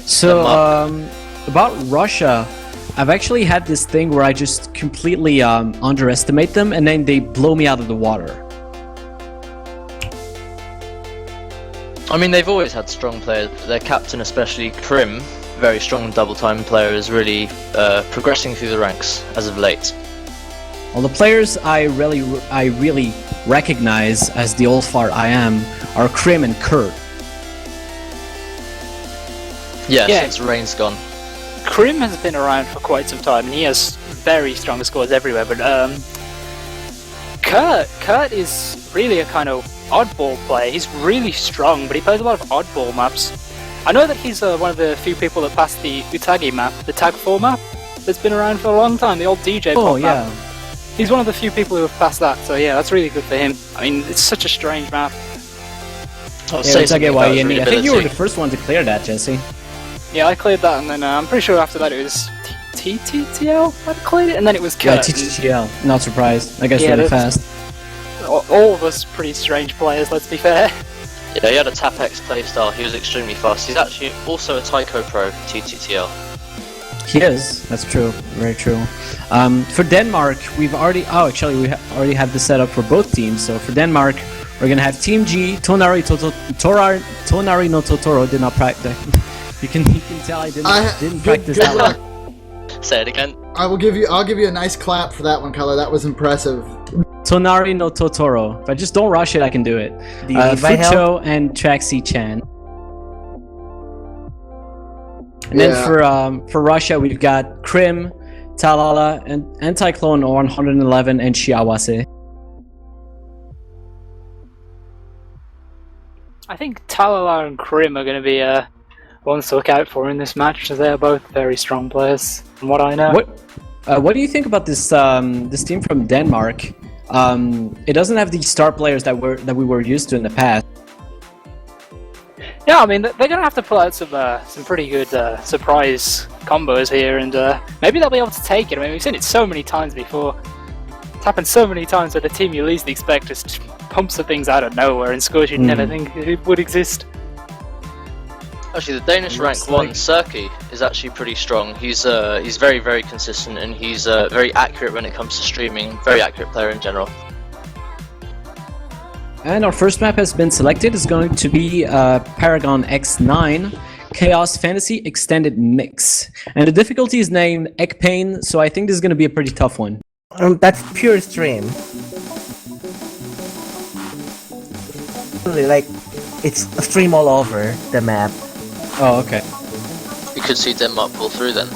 So, about Russia, I've actually had this thing where I just completely underestimate them, and then they blow me out of the water. I mean, they've always had strong players. Their captain, especially Krim, very strong double-time player, is really progressing through the ranks as of late. Well, the players I really recognize as the old-fart I am are Krim and Kurt. Yeah, since Rain's gone. Krim has been around for quite some time, and he has very strong scores everywhere, but Kurt is really a kind of oddball player. He's really strong, but he plays a lot of oddball maps. I know that he's one of the few people that passed the Utagi map, the Tag 4 map, that's been around for a long time, the old DJ pop map. He's one of the few people who have passed that, so yeah, that's really good for him. I mean, it's such a strange map. I think you were the first one to clear that, Jesse. Yeah, I cleared that, and then I'm pretty sure after that it was TTTL that cleared it, and then it was Kurt. Yeah, TTTL. Not surprised. I guess really fast. All of us pretty strange players, let's be fair. Yeah, he had a Tapex playstyle, he was extremely fast. He's actually also a Taiko Pro for TTTL. He is, that's true, very true. For Denmark, we've already, we already have the setup for both teams. So for Denmark, we're gonna have Team G, Tonari no Totoro did not practice. You can tell I didn't practice that one. Say it again. I'll give you a nice clap for that one, Color. That was impressive. Tonari no Totoro. If I just don't rush it, I can do it. Fucho and Traxi Chan. And then for Russia, we've got Krim, Talala, and Anti-Clone 111, and Shiawase. I think Talala and Krim are going to be ones to look out for in this match, as they're both very strong players, from what I know. What do you think about this this team from Denmark? It doesn't have the star players that we were used to in the past. Yeah, I mean, they're going to have to pull out some pretty good surprise combos here, and maybe they'll be able to take it. I mean, we've seen it so many times before. It's happened so many times where the team you least expect just pumps the things out of nowhere and scores you'd never think it would exist. Actually, the Danish rank 1, Serki, is actually pretty strong. He's very, very consistent, and he's very accurate when it comes to streaming. Very accurate player in general. And our first map has been selected. It's going to be Paragon X9 Chaos Fantasy Extended Mix. And the difficulty is named Ekpain, so I think this is going to be a pretty tough one. That's pure stream. Like, it's a stream all over the map. Oh, okay. You could see Denmark pull through then.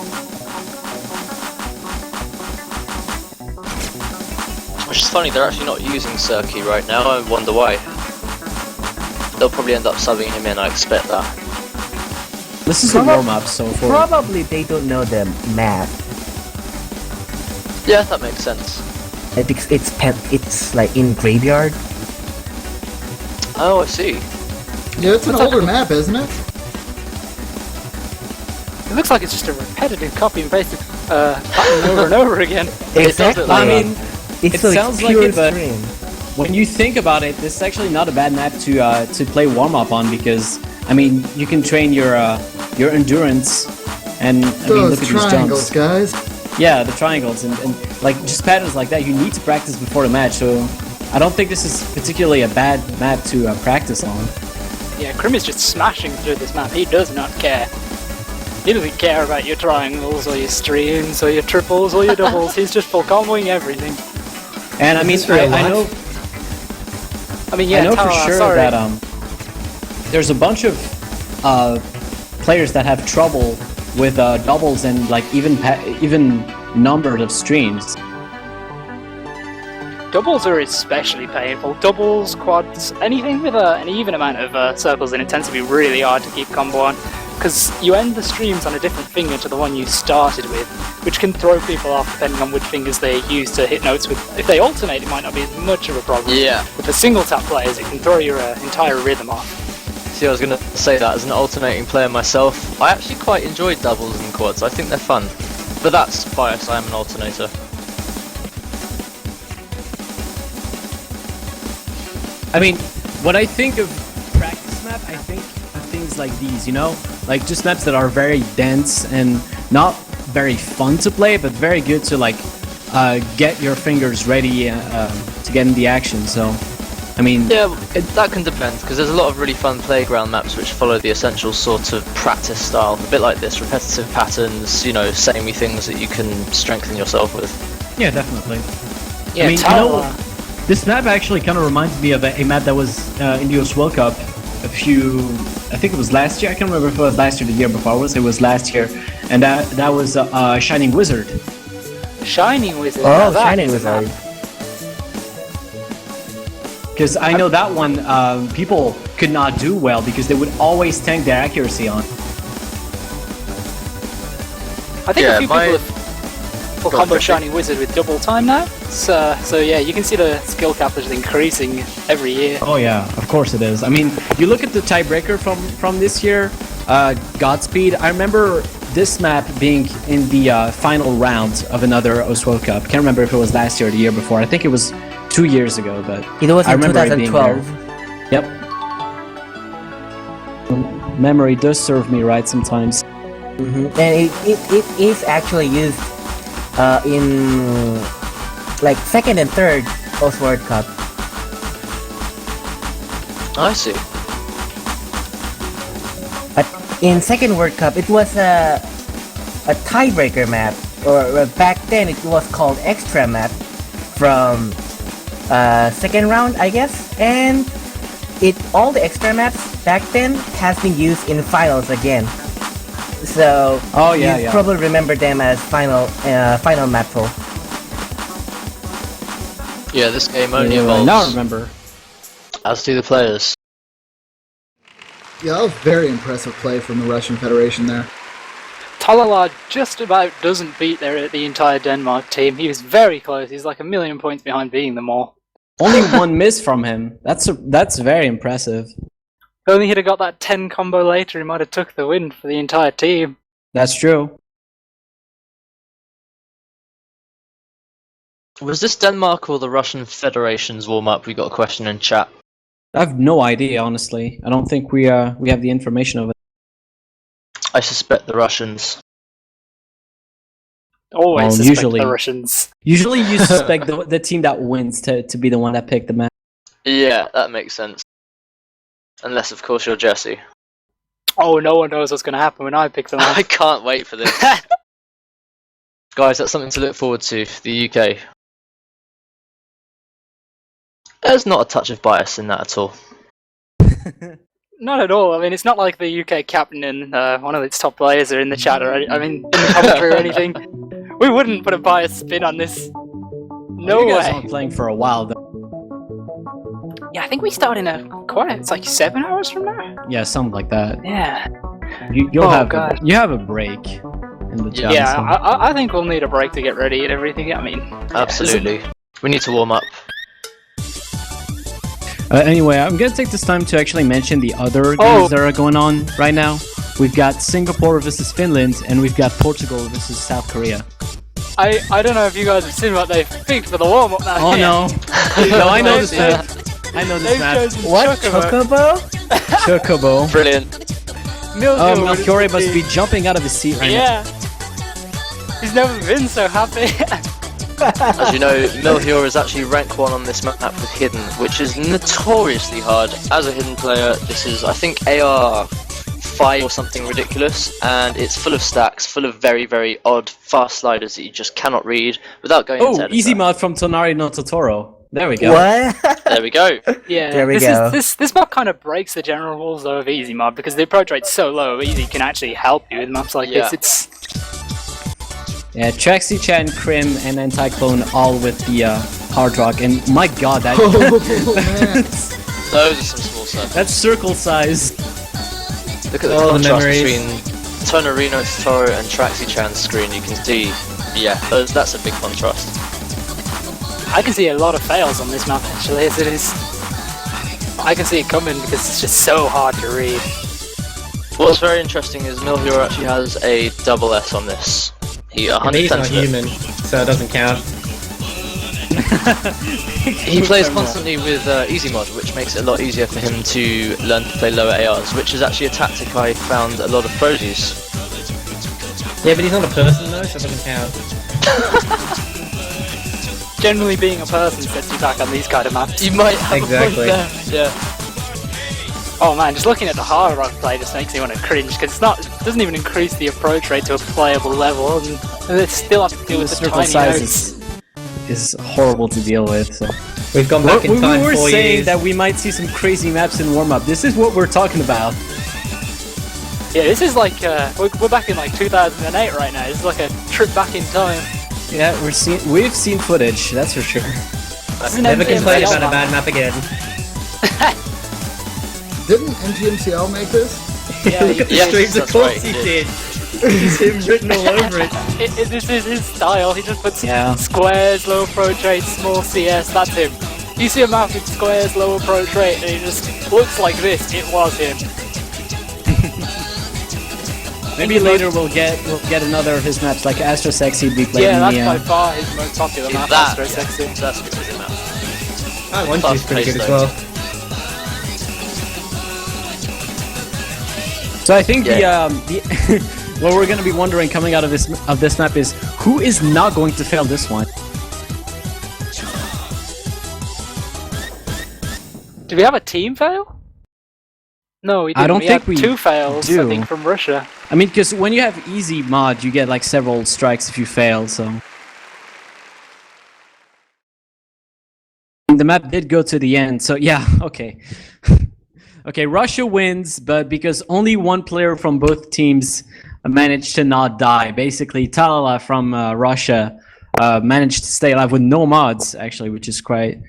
Which is funny, they're actually not using Serki right now. I wonder why. They'll probably end up subbing him in, I expect that. This is a warm-up, so for... Probably they don't know the map. Yeah, that makes sense. It's like in graveyard. Oh, I see. Yeah, it's an older map, isn't it? It looks like it's just a repetitive copy and paste pattern over and over again. Exactly. I mean, it so sounds like it, but when you think about it, this is actually not a bad map to play warm-up on, because I mean you can train your endurance, and I mean, look at these jumps, guys. Yeah, the triangles and like just patterns like that. You need to practice before the match, so I don't think this is particularly a bad map to practice on. Yeah, Krim is just smashing through this map. He does not care. He doesn't care about your triangles or your streams or your triples or your doubles. He's just full comboing everything. And I mean, I know. I mean, yeah, I know for sure that there's a bunch of players that have trouble with doubles and like even numbered of streams. Doubles are especially painful. Doubles, quads, anything with an even amount of circles in it tends to be really hard to keep combo on, because you end the streams on a different finger to the one you started with, which can throw people off depending on which fingers they use to hit notes with. If they alternate, it might not be as much of a problem. Yeah. With the single tap players, it can throw your entire rhythm off. See, I was going to say that as an alternating player myself. I actually quite enjoy doubles and quads. I think they're fun. But that's bias, I am an alternator. I mean, when I think of practice map, I think things like these, you know? Like just maps that are very dense and not very fun to play, but very good to like get your fingers ready to get in the action. So, I mean, Yeah, that can depend, because there's a lot of really fun playground maps which follow the essential sort of practice style, a bit like this, repetitive patterns, you know, samey things that you can strengthen yourself with. Yeah, definitely. Yeah, I mean, you Tower. know, this map actually kind of reminds me of a map that was in the US World Cup I think it was last year. I can't remember if it was last year or the year before. I would say it was last year, and that was Shining Wizard. Shining Wizard. Oh, now that Shining is a Wizard. map. Because I know that one people could not do well because they would always tank their accuracy on. I think Yeah, a few my- people have Go on, combo Richie. Shining Wizard with double time now. So yeah, you can see the skill cap is increasing every year. Oh yeah, of course it is. I mean, you look at the tiebreaker from this year, Godspeed. I remember this map being in the final round of another OWC World Cup. Can't remember if it was last year or the year before. I think it was 2 years ago, but It was I in remember it being 2012. yep. Memory does serve me right sometimes. And it is actually used in like second and third OWC World Cup. I see. In second World Cup, it was a tiebreaker map, or back then it was called extra map from second round, I guess. And all the extra maps back then has been used in finals again. So Oh, yeah, you yeah. probably remember them as final map pool. Yeah, this game only Yeah, evolves, now I remember. as do the players. Yeah, that was very impressive play from the Russian Federation there. Talala just about doesn't beat the entire Denmark team. He was very close. He's like a million points behind beating them all. Only one miss from him. That's very impressive. If only he'd have got that 10 combo later, he might have took the win for the entire team. That's true. Was this Denmark or the Russian Federation's warm-up? We got a question in chat. I have no idea, honestly. I don't think we have the information of it. I suspect the Russians. Always Well, suspect usually. the Russians. Usually, you suspect the team that wins to be the one that picked the map. Yeah, that makes sense. Unless, of course, you're Jesse. Oh, no one knows what's going to happen when I pick them I up. can't wait for this. Guys, that's something to look forward to, the UK. There's not a touch of bias in that at all. Not at all. I mean, it's not like the UK captain and one of its top players are in the chat or in the commentary or anything. We wouldn't put a biased spin on this. No you guys way. aren't playing for a while, though. Yeah, I think we start in it's like 7 hours from now. Yeah, something like that. Yeah. You'll Oh, have God. you have a break in the job. Yeah, so- I think we'll need a break to get ready and everything. I mean, Absolutely. We need to warm up. Anyway, I'm gonna take this time to actually mention the other Oh. games that are going on right now. We've got Singapore versus Finland, and we've got Portugal versus South Korea. I don't know if you guys have seen what they've picked for the warm up now. Oh no! No, I know this Yeah. map. I know this They've map. chosen What? Chocobo. Chocobo? Chocobo. Brilliant. Oh, Mildew Melchiori must be jumping out of his seat right now. Yeah. He's never been so happy. As you know, Melchior is actually rank 1 on this map with Hidden, which is notoriously hard. As a Hidden player, this is, I think, AR 5 or something ridiculous, and it's full of stacks, full of very, very odd, fast sliders that you just cannot read without going into Oh, editor. easy mod from Tonari no Totoro. There we go. What? There we go. Yeah, There we this go. This map kind of breaks the general rules though of easy mod because the approach rate's so low. Easy can actually help you in maps like Yeah. this. It's Yeah, Traxy Chan, Crim, and Anti-Clone all with the hard rock, and my god, that Oh, man. Those are some small stuff. that's circle size. Look at the Oh, the contrast memories. between Tonorino, Totoro, and Traxy Chan's screen. You can see, yeah, that's a big contrast. I can see a lot of fails on this map actually as it is. I can see it coming because it's just so hard to read. What's very interesting is Melchior actually has a double S on this. He And he's 100% not of it. human, so it doesn't count. He plays constantly with easy mod, which makes it a lot easier for him to learn to play lower ARs, which is actually a tactic I found a lot of pros use. Yeah, but he's not a person though, so it doesn't count. Generally, being a person sets you back on these kind of maps. You might have Exactly. a point there. Yeah. Oh man, just looking at the hard rock play just makes me want to cringe because it doesn't even increase the approach rate to a playable level, and they still have to deal with the circle tiny size notes. is horrible to deal with. So. We've gone back in time we were 4 saying years. that we might see some crazy maps in warm-up. This is what we're talking about. Yeah, this is like we're back in like 2008 right now. This is like a trip back in time. Yeah, we've seen footage, that's for sure. This is an Never complain MGMCL about a bad map again. Didn't MGMCL make this? Yeah, Look at the yes, streams, of that's course right, he he did. It's him written all over it. This is his style. He just puts Yeah. squares, low approach rate, small CS. That's him. You see a map with squares, low approach rate, and he just looks like this. It was him. Maybe later we'll get another of his maps like Astro Sexy be played Yeah, in that's the, by far his most popular map. Astro Sexy. That's a good map. I want to, pretty good as Fast-paced, well. So I think Yeah. the what we're gonna be wondering coming out of this map is who is not going to fail this one. Did we have a team fail? No, we didn't. I don't think had we 2 fails, I do. think, from Russia. I mean, because when you have easy mod, you get like several strikes if you fail. So the map did go to the end. So yeah, okay. Okay, Russia wins, but because only one player from both teams managed to not die. Basically, Talala from Russia managed to stay alive with no mods, actually, which is quite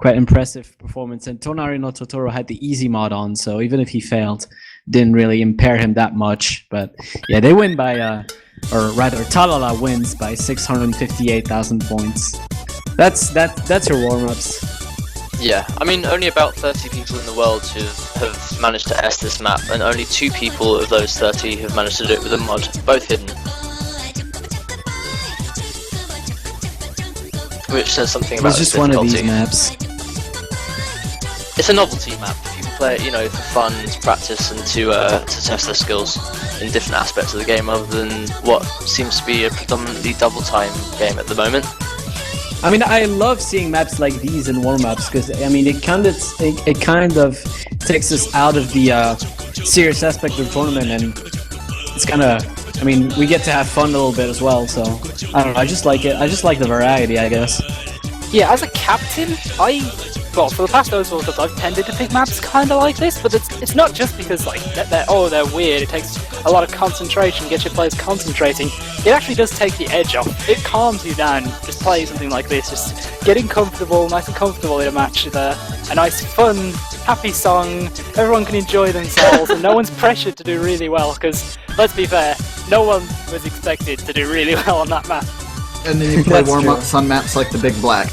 impressive performance. And Tonari no Totoro had the easy mod on, so even if he failed, didn't really impair him that much. But yeah, they win by, or rather, Talala wins by 658,000 points. That's your warm-ups. Yeah, I mean, only about 30 people in the world who have managed to S this map, and only 2 people of those 30 have managed to do it with a mod, both hidden. Which says something It about was just its one of difficulty. these maps. It's a novelty map. People play it, you know, for fun, to practice, and to test their skills in different aspects of the game, other than what seems to be a predominantly double time game at the moment. I mean, I love seeing maps like these in warm-ups because I mean, it kind of takes us out of the serious aspect of the tournament, and it's kind of, I mean, we get to have fun a little bit as well. So I don't know, I just like it. I just like the variety, I guess. Yeah, as a captain, well, for the past World Cups, I've tended to pick maps kind of like this, but it's not just because like they're weird. It takes a lot of concentration, get your players concentrating. It actually does take the edge off. It calms you down. Just play something like this, just getting comfortable, nice and comfortable in a match with a nice, fun, happy song. Everyone can enjoy themselves, and no one's pressured to do really well. Because let's be fair, no one was expected to do really well on that map. And then you play That's warm-ups on maps like the Big Black.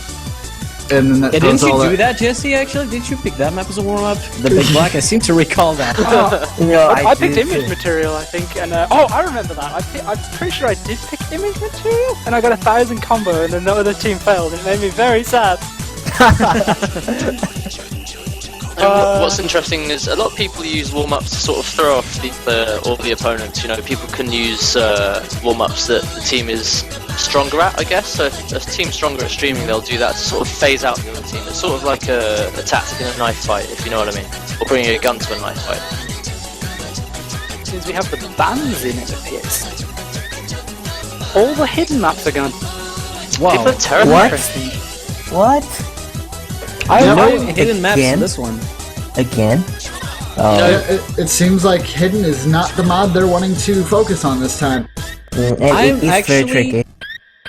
And then that Yeah, throws didn't all you do that, Jesse? Actually, didn't you pick that map as a warm-up? The Big Black. I seem to recall that. No, I picked did image too. material, I think, and oh, I remember that. I'm pretty sure I did pick image material, and I got 1,000 combo, and then the other team failed. It made me very sad. And what's interesting is a lot of people use warm-ups to sort of throw off all the opponents. You know, people can use warm-ups that the team is stronger at, I guess. So if a team's stronger at streaming, they'll do that to sort of phase out the other team. It's sort of like a tactic in a knife fight, if you know what I mean, or bringing a gun to a knife fight. Since we have the bans in it appears. All the hidden maps are gone. Wow. People are terrible. What? Interesting. What? I Yeah, know but- hidden maps Again? in this one. Again? You know, It seems like Hidden is not the mod they're wanting to focus on this time. And I'm it's very actually tricky.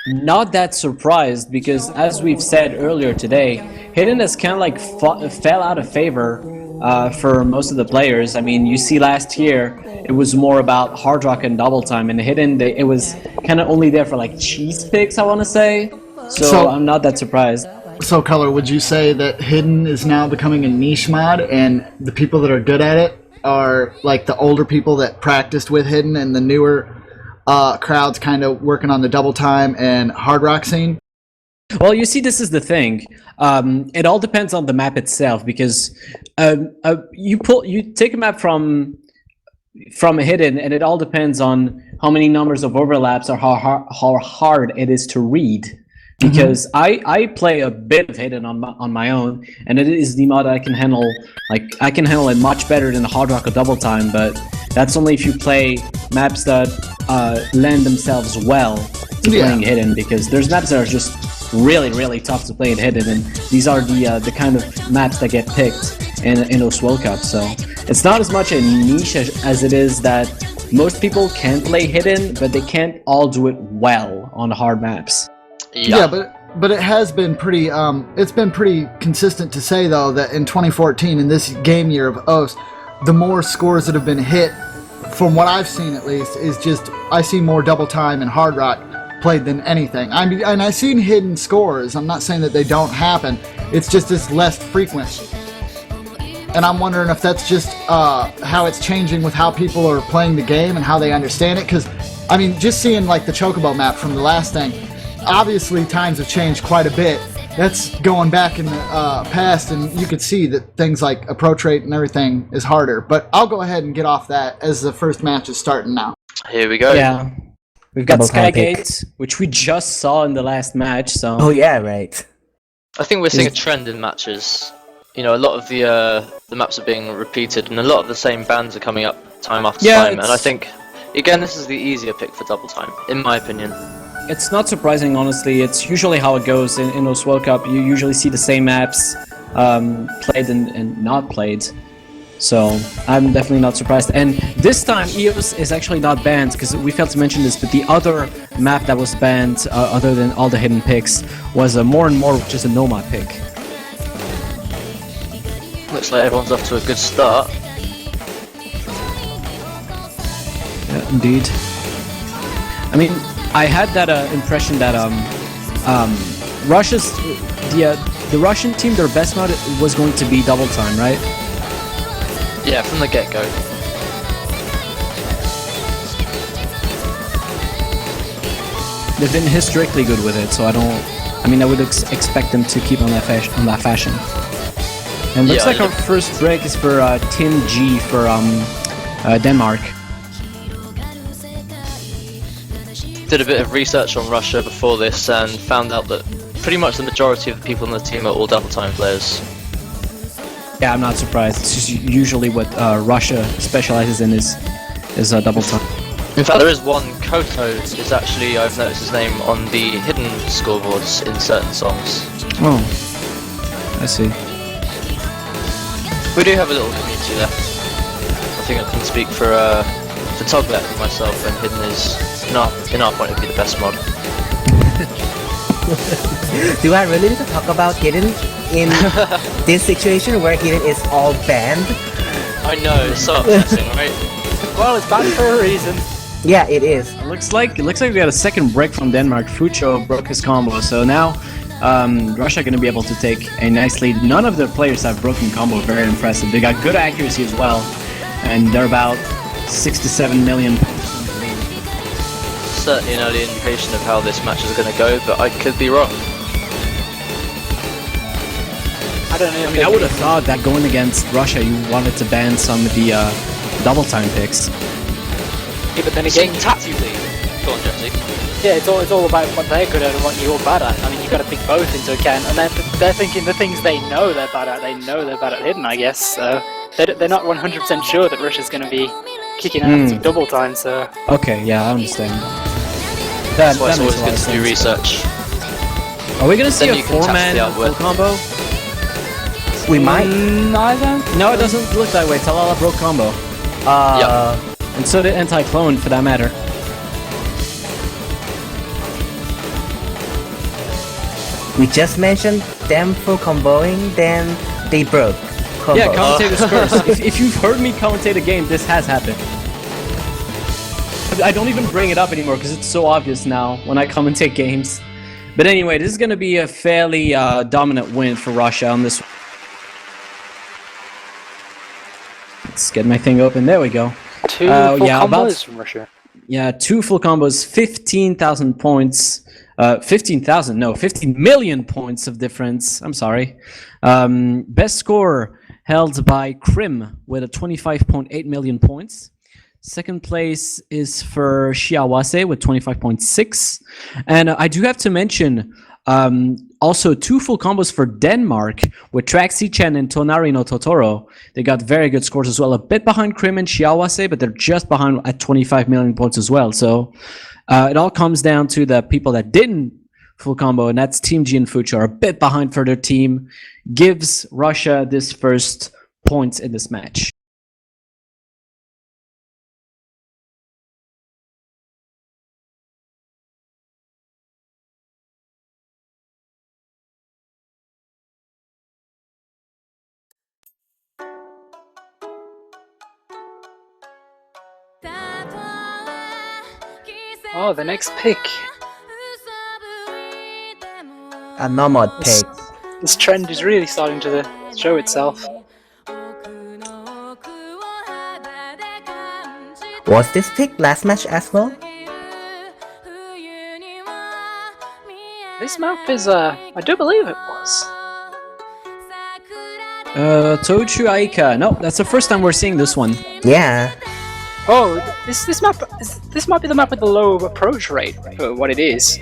not that surprised because, as we've said earlier today, Hidden has kind of like fell out of favor for most of the players. I mean, you see last year it was more about Hard Rock and Double Time, and Hidden it was kind of only there for like cheese picks, I want to say. So I'm not that surprised. So, Color, would you say that Hidden is now becoming a niche mod, and the people that are good at it are like the older people that practiced with Hidden, and the newer crowds kind of working on the Double Time and Hard Rock scene? Well, you see, this is the thing. It all depends on the map itself because you take a map from hidden, and it all depends on how many numbers of overlaps or how hard it is to read. Because I play a bit of hidden on my own, and it is the mod I can handle. Like I can handle it much better than Hard Rock or Double Time, but that's only if you play maps that lend themselves well to playing hidden. Because there's maps that are just really tough to play in hidden, and these are the kind of maps that get picked in those World Cups. So it's not as much a niche as it is that most people can play hidden, but they can't all do it well on hard maps. Yeah, but it has been pretty it's been pretty consistent to say though that in 2014, in this game year of OWC, the more scores that have been hit, from what I've seen at least, is just I see more Double Time and Hard Rock played than anything. I mean, and I've seen hidden scores. I'm not saying that they don't happen. It's just it's less frequent. And I'm wondering if that's just how it's changing with how people are playing the game and how they understand it. Because I mean, just seeing like the Chocobo map from the last thing. Obviously, times have changed quite a bit. That's going back in the past, and you could see that things like approach rate and everything is harder. But I'll go ahead and get off that as the first match is starting now. Here we go. Yeah, we've got Double time pick. Skygate, which we just saw in the last match. So Oh yeah, right. I think we're seeing a trend in matches. You know, a lot of the maps are being repeated, and a lot of the same bands are coming up time after time. And I think, again, this is the easier pick for Double Time, in my opinion. it's not surprising, honestly. It's usually how it goes in those World Cup. You usually see the same maps played and not played. So I'm definitely not surprised. And this time EOS is actually not banned, because we failed to mention this, but the other map that was banned, other than all the hidden picks, was more and more just a Nomad pick. Looks like everyone's off to a good start. Yeah, indeed. I mean, I had that impression that Russia's the Russian team, their best mod was going to be double time, right? Yeah, from the get-go. They've been historically good with it, so I mean, I would expect them to keep on that fashion. And looks like our first break is for Team G for Denmark. Did a bit of research on Russia before this and found out that pretty much the majority of the people on the team are all double time players. Yeah, I'm not surprised. It's just usually what Russia specializes in is double time. In fact, there is one, Koto, is actually, I've noticed his name on the hidden scoreboards in certain songs. Oh, I see. We do have a little community left. I think I can speak for Toglet and myself, and hidden is, in our point of view, the best mod. Do I really need to talk about Hidden in this situation where Hidden is all banned? I know, it's so upsetting, right? Well, it's banned for a reason. Yeah, it is. It looks like we got a second break from Denmark. Fucho broke his combo, so now Russia going to be able to take a nice lead. None of the players have broken combo. Very impressive. They got good accuracy as well, and they're about 6 to 7 million. Certainly an early indication of how this match is going to go, but I could be wrong. I don't know. I mean, I would have thought that going against Russia, you wanted to ban some of the double time picks. Yeah, but then again, Tactically, go on, Jesse. yeah, it's all about what they're good at and what you're bad at. I mean, you've got to take both into account, and they're thinking the things they know they're bad at. They know they're bad at hidden, I guess. So they're not 100% sure that Russia's going to be kicking out some double time. So Okay, yeah, I understand. That's why it's that always makes a lot good of to do sense. research. Are we gonna see Then a you can test four-man the outwit. full combo? We might. I don't. No, it doesn't look that way. Talala broke combo. And so did Anti-Clone, for that matter. We just mentioned them full comboing, then they broke combo. Yeah, commentator's curse. If you've heard me commentate a game, this has happened. I don't even bring it up anymore because it's so obvious now when I commentate games. But anyway, this is going to be a fairly dominant win for Russia on this. Let's get my thing open. There we go. Two full yeah, combos from Russia. Yeah, 2 full combos, 15,000 points. 15,000, no, 15 million points of difference. I'm sorry. Best score held by Krim with a 25.8 million points. Second place is for Shiawase with 25.6. And I do have to mention also 2 full combos for Denmark with Traxi Chen and Tonari no Totoro. They got very good scores as well. A bit behind Krim and Shiawase, but they're just behind at 25 million points as well. So it all comes down to the people that didn't full combo, and that's Team G and Fucha are a bit behind for their team. Gives Russia this first points in this match. Oh, the next pick. A nomad pick. This trend is really starting to show itself. Was this pick last match as well? This map is, I do believe it was. Tochu Aika. No, that's the first time we're seeing this one. Yeah. Oh, this map might be the map with the low approach rate for what it is.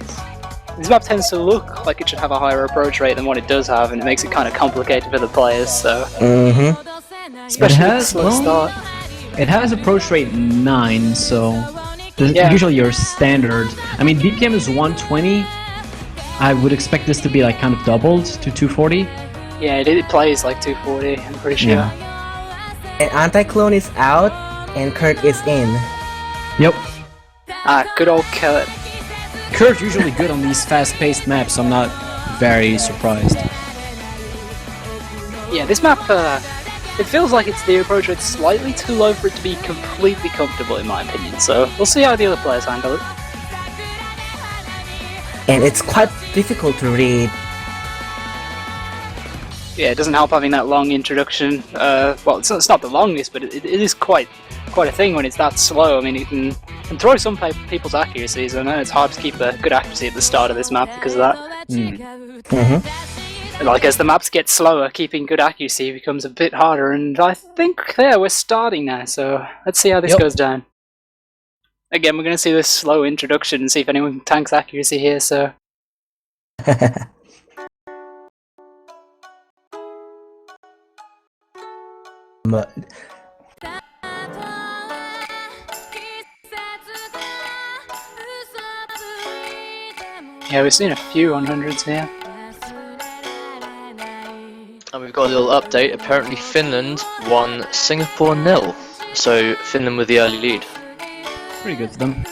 This map tends to look like it should have a higher approach rate than what it does have, and it makes it kind of complicated for the players. So, especially with the slow start. It has approach rate 9, so Yeah. usually your standard. I mean, BPM is 120. I would expect this to be like kind of doubled to 240. Yeah, it plays like 240, I'm pretty sure. Yeah. And Anti-Clone is out, and Kurt is in. Yep. Ah, good old Kurt. Kurt's usually good on these fast-paced maps, so I'm not very surprised. Yeah, this map, it feels like it's the approach rate slightly too low for it to be completely comfortable, in my opinion. So we'll see how the other players handle it. And it's quite difficult to read. Yeah, it doesn't help having that long introduction. Well, it's not the longest, but it is quite a thing when it's that slow. I mean, it can throw some people's accuracies. I know it's hard to keep a good accuracy at the start of this map because of that. Like, as the maps get slower, keeping good accuracy becomes a bit harder, and I think, yeah, we're starting now, so let's see how this goes down. Again, we're going to see this slow introduction and see if anyone tanks accuracy here, so... Yeah, we've seen a few 100s here. And we've got a little update. Apparently Finland won Singapore 0. So Finland with the early lead. Pretty good for them.